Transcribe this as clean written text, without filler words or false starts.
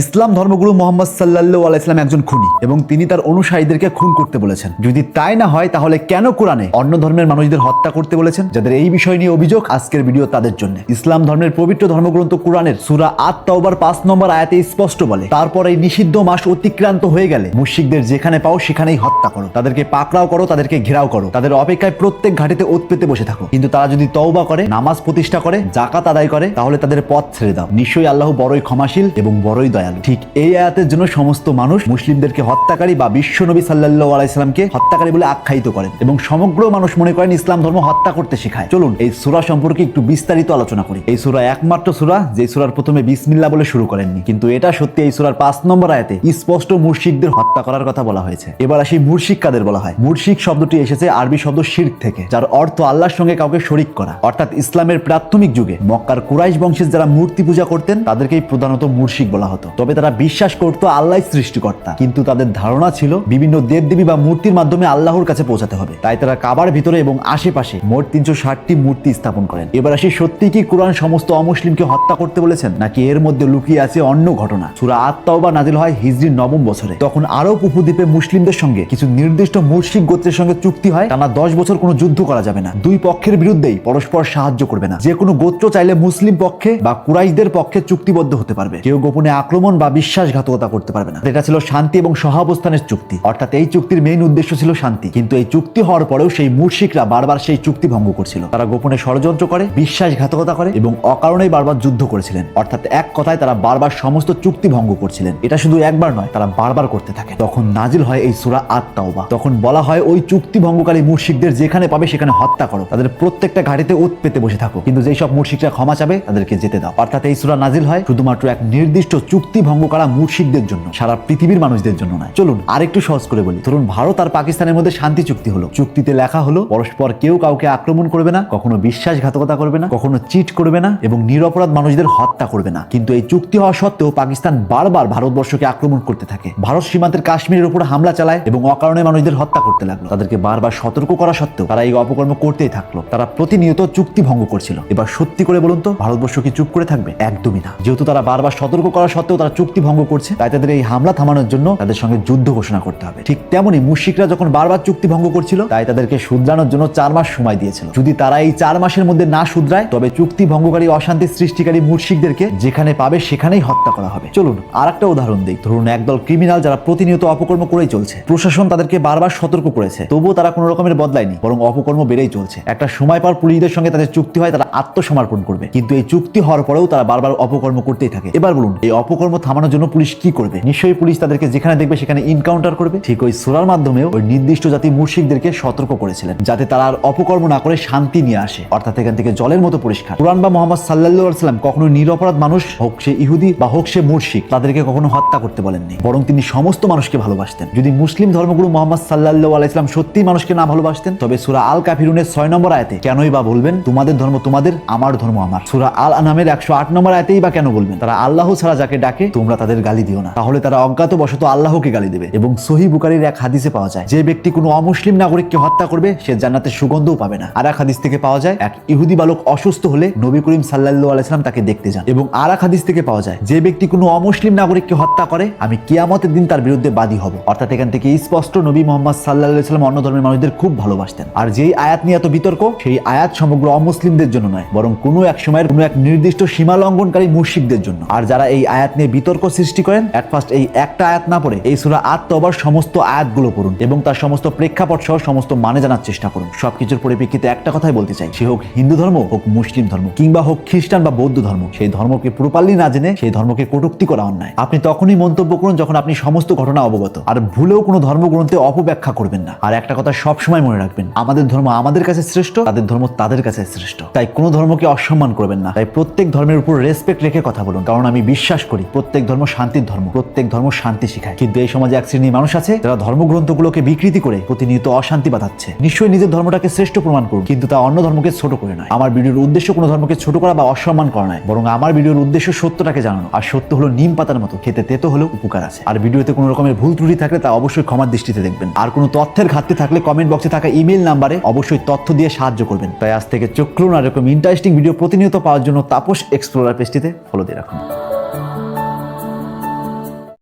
ইসলাম ধর্মগুরু মোহাম্মদ সাল্লাল্লাহু আলাইহি সাল্লাম একজন খুনি এবং তিনি তার অনুসারীদেরকে খুন করতে বলেছেন। যদি তাই না হয় তাহলে কেন কোরআনে অন্য ধর্মের মানুষদের হত্যা করতে বলেছেন? যাদের এই বিষয় নিয়ে অভিযোগ, আজকের ভিডিও তাদের জন্য। ইসলাম ধর্মের পবিত্র ধর্মগ্রন্থ কোরআনের সূরা আত-তাওবার 5 নম্বর আয়াতে স্পষ্ট বলে, তারপর এই নিষিদ্ধ মাস অতিক্রান্ত হয়ে গেলে মুশরিকদের যেখানে পাও সেখানেই হত্যা করো, তাদেরকে পাকড়াও করো, তাদেরকে ঘেরাও করো, তাদের অপেক্ষায় প্রত্যেক ঘাটিতে ওঁত পেতে বসে থাকো। কিন্তু তারা যদি তওবা করে, নামাজ প্রতিষ্ঠা করে, যাকাত আদায় করে, তাহলে তাদের পথ ছেড়ে দাও। নিশ্চয়ই আল্লাহ বড়ই ক্ষমাশীল এবং বড়ই দয়ালু। ঠিক এই আয়াতের জন্য সমস্ত মানুষ মুসলিমদেরকে হত্যাকারী বা বিশ্ব নবী সাল্লাল্লাহু আলাইহি সাল্লামকে হত্যাকারী বলে আখ্যায়িত করেন এবং সমগ্র মানুষ মনে করেন ইসলাম ধর্ম হত্যা করতে শেখায়। চলুন এই সূরা সম্পর্কে একটু বিস্তারিত আলোচনা করি। এই সূরা একমাত্র সূরা যে সূরার প্রথমে বিসমিল্লাহ বলে শুরু করেননি, কিন্তু এটা সত্যি এই সূরার 5 নম্বর আয়াতে স্পষ্ট মুশরিকদের হত্যা করার কথা বলা হয়েছে। এবার আসি মুশরিক কাদের বলা হয়। মুশরিক শব্দটি এসেছে আরবি শব্দ শিরক থেকে, যার অর্থ আল্লাহর সঙ্গে কাউকে শরীক করা। অর্থাৎ ইসলামের প্রাথমিক যুগে মক্কার কুরাইশ বংশের যারা মূর্তি পূজা করতেন তাদেরকেই প্রধানত মুশরিক বলা হতো। তবে তারা বিশ্বাস করত আল্লাহ সৃষ্টিকর্তা, কিন্তু তাদের ধারণা ছিল বিভিন্ন দেবদেবী বা মূর্তির মাধ্যমে আল্লাহর কাছে পৌঁছাতে হবে। তাই তারা কাবার ভিতরে এবং আশেপাশে মোট 360টি মূর্তি স্থাপন করেন। এবার আসি, সত্যি কি কোরআন সমস্ত অমুসলিমকে হত্যা করতে বলেছেন, নাকি এর মধ্যে লুকিয়ে আছে অন্য ঘটনা? সূরা আত-তাওবা নাজিল হয় হিজরির 9ম বছরে। তখন আরব উপদ্বীপে মুসলিমদের সঙ্গে কিছু নির্দিষ্ট মুশরিক গোত্রের সঙ্গে চুক্তি হয়, টানা 10 বছর কোনো যুদ্ধ করা যাবে না, দুই পক্ষের বিরুদ্ধেই পরস্পর সাহায্য করবে না। যে কোনো গোত্র চাইলে মুসলিম পক্ষে বা কুরাইশদের পক্ষে চুক্তিবদ্ধ হতে পারবে, কেউ গোপনে আক্রমণ বা বিশ্বাসঘাতকতা করতে পারবে না। এটা ছিল শান্তি এবং সহাবস্থানের চুক্তি, অর্থাৎ এই চুক্তির মেইন উদ্দেশ্য ছিল শান্তি। কিন্তু এই চুক্তি হওয়ার পরেও সেই মুশরিকরা বারবার সেই চুক্তি ভঙ্গ করছিল। তারা গোপনে ষড়যন্ত্র করে, বিশ্বাসঘাতকতা করে এবং অকারণেই বারবার যুদ্ধ করেছিলেন। অর্থাৎ এক কথায় তারা বারবার সমস্ত চুক্তি ভঙ্গ করছিলেন। এটা শুধু একবার নয়, তারা বারবার করতে থাকে। তখন নাজিল হয় এই সূরা আত-তাওবা। তখন বলা হয় ওই চুক্তি ভঙ্গকারী মুশরিকদের যেখানে পাবে সেখানে হত্যা করো, তাদের প্রত্যেকটা ঘাটিতে ওঁত পেতে বসে থাকো, কিন্তু যেই সব মুশরিকরা ক্ষমা চাবে তাদেরকে যেতে দাও। অর্থাৎ এই সূরা নাজিল হয় শুধুমাত্র এক নির্দিষ্ট চুক্তি ভঙ্গ করা মুশরিকদের জন্য, সারা পৃথিবীর মানুষদের জন্য নয়। চলুন আরেকটু সহজ করে বলি। ধরুন ভারত আর পাকিস্তানের মধ্যে শান্তি চুক্তি হলো। চুক্তিতে লেখা হলো পরস্পর কেউ কাউকে আক্রমণ করবে না, কখনো বিশ্বাসঘাতকতা করবে না, কখনো চিট করবে না এবং নিরপরাধ মানুষদের হত্যা করবে না। কিন্তু এই চুক্তি হওয়া সত্ত্বেও পাকিস্তান বারবার ভারতবর্ষকে আক্রমণ করতে থাকে। ভারত সীমান্তের কাশ্মীরের উপর হামলা চালায় এবং অকারণে মানুষদের হত্যা করতে লাগলো। তাদেরকে বারবার সতর্ক করা সত্ত্বেও তারা এই অপকর্ম করতেই থাকলো। তারা প্রতিনিয়ত চুক্তি ভঙ্গ করছিল। এবার সত্যি করে বলুন তো, ভারতবর্ষ কি চুপ করে থাকবে? একদমই না। যেহেতু তারা বারবার সতর্ক করা সত্ত্বেও তারা চুক্তি ভঙ্গ করছে, তাই তাদের এই হামলা থামানোর জন্য তাদের সঙ্গে যুদ্ধ ঘোষণা করতে হবে। ঠিক তেমনি মুশরিকরা যখন বারবার চুক্তি ভঙ্গ করছিল, তাই তাদেরকে শুধরানোর জন্য 4 মাস সময় দিয়েছিল। যদি তারা এই 4 মাসের মধ্যে না শুধরায়, তবে চুক্তি ভঙ্গকারী, অশান্তি সৃষ্টিকারী মুশরিকদেরকে যেখানে পাবে সেখানেই হত্যা করা হবে। চলুন আর একটা উদাহরণ দিই। ধরুন একদল ক্রিমিনাল যারা প্রতিনিয়ত অপকর্ম করেই চলছে। প্রশাসন তাদেরকে বারবার সতর্ক করেছে, তবুও তারা কোনো রকমের বদলায়নি, বরং অপকর্ম বেড়েই চলছে। একটা সময় পর পুলিশদের সঙ্গে তাদের চুক্তি হয়, তারা আত্মসমর্পণ করবে, কিন্তু এই চুক্তি হওয়ার পরেও তারা বারবার অপকর্ম করতেই থাকে। এবার বলুন এই অপকর্ম থামানোর জন্য পুলিশ কি করবে? নিশ্চয়ই পুলিশ তাদেরকে যেখানে দেখবে সেখানে ইনকাউন্টার করবে। ঠিক ওই সূরার মাধ্যমেও ওই নির্দিষ্ট জাতি মুশরিকদেরকে সতর্ক করেছিলেন, যাতে তারা আর অপকর্ম না করে শান্তি নিয়ে আসে। অর্থাৎ এখান থেকে জলের মতো পরিষ্কার। কুরআন বা মুহাম্মদ সাল্লাল্লাহু আলাইহি সাল্লাম কখনো নিরপরাধ মানুষ, হোক সে ইহুদি বা হোক সে মুশরিক, তাদেরকে কখনো হত্যা করতে বলেননি, বরং তিনি সমস্ত মানুষকে ভালোবাসতেন। যদি মুসলিম ধর্মগুরু মুহাম্মদ সাল্লাল্লাহু আলাইহি সাল্লাম সত্যিই মানুষকে না ভালোবাসতেন, তবে সূরা আল কাফিরুনের 6 নম্বর আয়াতে কেনই বা বলবেন তোমাদের ধর্ম তোমাদের, আমার ধর্ম আমার? সূরা আল আনআমের 108 নম্বর আয়াতেই বা কেন বলবেন তারা আল্লাহ ছাড়া যাকে ডাকে তোমরা তাদের গালি দিও না? তাহলে তারা অজ্ঞাতবশত আল্লাহকে গালি দেবে। এবং সহিহ বুখারীর এক হাদিসে পাওয়া যায়, যে ব্যক্তি কোনো অমুসলিম নাগরিককে হত্যা করবে সে জান্নাতের সুগন্ধও পাবে না। আর এক হাদিস থেকে পাওয়া যায়, এক ইহুদি বালক অসুস্থ হলে নবী করিম সাল্লাল্লাহু আলাইহি সাল্লাম তাকে দেখতে যান। এবং আর এক হাদিস থেকে পাওয়া যায়, যে ব্যক্তি কোনো অমুসলিম নাগরিককে হত্যা করে আমি কিয়ামতের দিন তার বিরুদ্ধে বাদী হব। অর্থাৎ এখান থেকে স্পষ্ট নবী মুহাম্মদ সাল্লাল্লাহু আলাইহি সাল্লাম অন্য ধর্মের মানুষদের খুব ভালোবাসতেন। আর যেই আয়াত নিয়ে এত বিতর্ক, সেই আয়াত সমগ্র অমুসলিমদের জন্য নয়, বরং কোনো এক সময়ের কোনো এক নির্দিষ্ট সীমা লঙ্ঘনকারী মুশরিকদের জন্য। আর যারা এই আয়াত নিয়ে বিতর্ক সৃষ্টি করেন, এট ফার্স্ট এই একটা আয়াত না পড়ে এই সূরা আত-তাওবার সমস্ত আয়াতগুলো পড়ুন এবং তার সমস্ত প্রেক্ষাপট সহ সমস্ত মানে জানার চেষ্টা করুন। সবকিছুর পরিপ্রেক্ষিতে একটা কথাই বলতে চাই, সে হোক হিন্দু ধর্ম, হোক মুসলিম ধর্ম, কিংবা হোক খ্রিস্টান বা বৌদ্ধ ধর্ম, সেই ধর্মকে প্রপারলি না জেনে সেই ধর্মকে কটূক্তি করা অন্যায়। আপনি তখনই মন্তব্য করুন যখন আপনি সমস্ত ঘটনা অবগত। আর ভুলেও কোনো ধর্মগ্রন্থে অপব্যাখ্যা করবেন না। আর একটা কথা সবসময় মনে রাখবেন, আমাদের ধর্ম আমাদের কাছে শ্রেষ্ঠ, তাদের ধর্ম তাদের কাছে শ্রেষ্ঠ। তাই কোনো ধর্মকে অসম্মান করবেন না। তাই প্রত্যেক ধর্মের উপর রেসপেক্ট রেখে কথা বলুন, কারণ আমি বিশ্বাস করি প্রত্যেক ধর্ম শান্তির ধর্ম, প্রত্যেক ধর্ম শান্তি শেখায়। কিন্তু এই সমাজে এক শ্রেণীর মানুষ আছে যারা ধর্মগ্রন্থগুলোকে বিকৃতি করে প্রতিনিয়ত অশান্তি বাঁধাচ্ছে। নিশ্চয়ই নিজের ধর্মটাকে শ্রেষ্ঠ প্রমাণ করুন, কিন্তু তা অন্য ধর্মকে ছোট করে নয়। আমার ভিডিওর উদ্দেশ্য কোনো ধর্মকে ছোট করা বা অসম্মান করা নয়, বরং আমার ভিডিওর উদ্দেশ্য সত্যটাকে জানানো। আর সত্য হলো নিম পাতার মতো, খেতে তেতো হলেও উপকার আছে। আর ভিডিওতে কোনো রকমের ভুল ত্রুটি থাকলে তা অবশ্যই ক্ষমার দৃষ্টিতে দেখবেন। আর কোনো তথ্যের ঘাটতি থাকলে কমেন্ট বক্সে থাকা ইমেল নাম্বারে অবশ্যই তথ্য দিয়ে সাহায্য করবেন। তাই আজ থেকে চোখ খুলুন আর এরকম ইন্টারেস্টিং ভিডিও প্রতিনিয়ত পাওয়ার জন্য তাপস এক্সপ্লোরার পেজটিতে ফলো দিয়ে রাখুন।